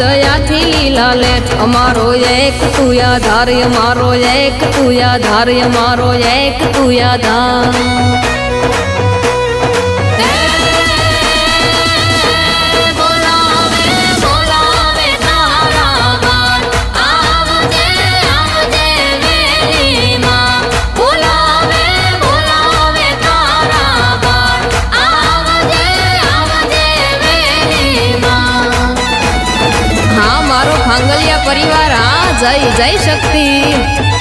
દયાથી લીલા લેટ અમારો એક તું આધાર અમારો એક તું આધાર અમારો એક તું આધાર પરિવાર આ જય જય શક્તિ।